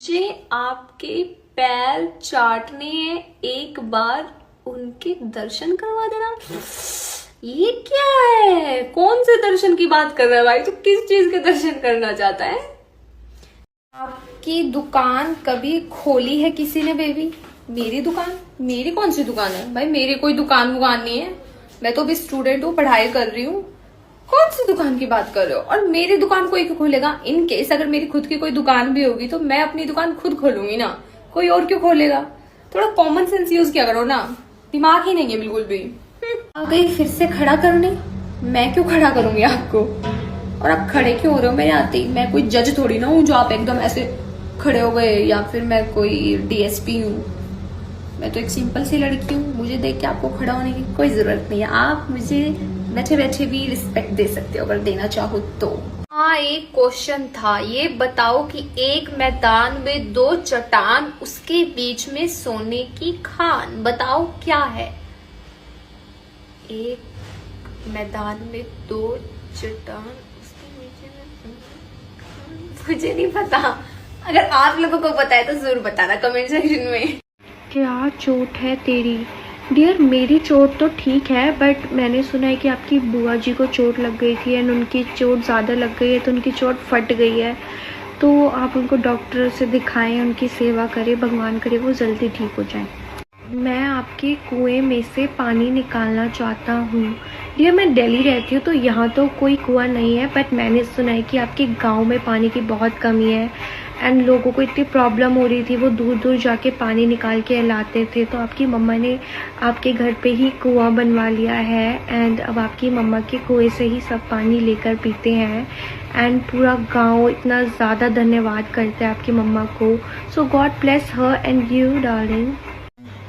मुझे आपके पैर चाटने हैं, एक बार उनके दर्शन करवा देना। ये क्या है? कौन से दर्शन की बात कर रहा है भाई? तू किस चीज के दर्शन करना चाहता है? आपकी दुकान कभी खोली है किसी ने बेबी? मेरी दुकान? मेरी कौन सी दुकान है भाई? मेरी कोई दुकान नहीं है। मैं तो अभी स्टूडेंट हूँ, पढ़ाई कर रही हूँ। कौन सी दुकान की बात कर रहे हो? और मेरी दुकान कोई क्यों खोलेगा? इन केस अगर मेरी खुद की कोई दुकान भी होगी तो मैं अपनी दुकान खुद खोलूंगी ना, कोई और क्यों खोलेगा? थोड़ा कॉमन सेंस यूज किया करो ना, दिमाग ही नहीं है बिल्कुल भी। आ गई फिर से खड़ा करने। मैं क्यों खड़ा करूंगी आपको? और आप खड़े क्यों हो रहे हो मेरे आते ही? मैं कोई जज थोड़ी ना हूँ जो आप एकदम ऐसे खड़े हो गए, या फिर मैं कोई डीएसपी हूँ। मैं तो एक सिंपल सी लड़की हूँ, मुझे देख के आपको खड़ा होने की कोई जरूरत नहीं है। आप मुझे बैठे बैठे भी रिस्पेक्ट दे सकते हो अगर देना चाहो तो। हाँ, एक क्वेश्चन था, ये बताओ कि एक मैदान में दो चट्टान, उसके बीच में सोने की खान, बताओ क्या है? एक मैदान में दो चट्टान, उसके बीच में मुझे नहीं पता। अगर आप लोगों को पता है तो जरूर बताना कमेंट सेक्शन में। क्या चोट है तेरी? डियर, मेरी चोट तो ठीक है, बट मैंने सुना है कि आपकी बुआ जी को चोट लग गई थी एंड उनकी चोट ज़्यादा लग गई है, तो उनकी चोट फट गई है। तो आप उनको डॉक्टर से दिखाएं, उनकी सेवा करें, भगवान करे वो जल्दी ठीक हो जाए। मैं आपके कुएं में से पानी निकालना चाहता हूँ। डियर, मैं दिल्ली रहती हूँ तो यहाँ तो कोई कुआं नहीं है, बट मैंने सुना है कि आपके गांव में पानी की बहुत कमी है एंड लोगों को इतनी प्रॉब्लम हो रही थी, वो दूर दूर जाके पानी निकाल के लाते थे। तो आपकी मम्मा ने आपके घर पे ही कुआं बनवा लिया है एंड अब आपकी मम्मा के कुएं से ही सब पानी लेकर पीते हैं एंड पूरा गांव इतना ज़्यादा धन्यवाद करता है आपकी मम्मा को। So god bless her and you darling.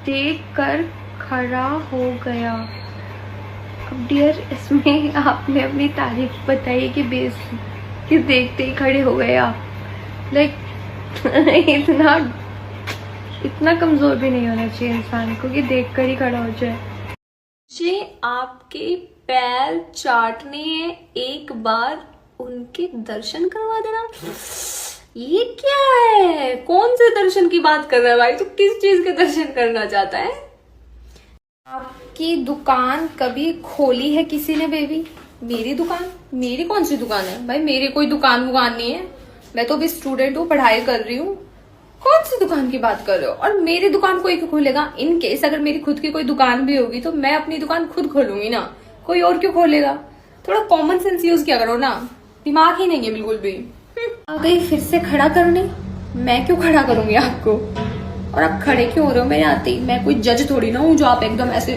देख कर खड़ा हो गया। अब डियर, इसमें आपने अपनी तारीफ बताई कि बेस कि देखते ही खड़े हो गए आप। लाइक इतना कमजोर भी नहीं होना चाहिए इंसान को कि देखकर ही खड़ा हो जाए। मुझे आपके पैर चाटने हैं, एक बार उनके दर्शन करवा देना। ये क्या है? कौन से दर्शन की बात कर रहा है भाई? तू किस चीज के दर्शन करना चाहता है? आपकी दुकान कभी खोली है किसी ने बेबी? मेरी दुकान? मेरी कौन सी दुकान है भाई? मेरी कोई दुकान नहीं है। मैं तो अभी स्टूडेंट हूँ, पढ़ाई कर रही हूँ। कौन सी दुकान की बात कर रहे हो? और मेरी दुकान कोई क्यों खोलेगा? इन केस अगर मेरी खुद की कोई दुकान भी होगी तो मैं अपनी दुकान खुद खोलूंगी ना, कोई और क्यों खोलेगा? थोड़ा कॉमन सेंस यूज किया करो ना, दिमाग ही नहीं है बिल्कुल भी। आ गई फिर से खड़ा करने। मैं क्यों खड़ा करूंगी आपको? और आप खड़े क्यों हो रहे हो मेरे आते ही? मैं कोई जज थोड़ी ना हूँ जो आप एकदम ऐसे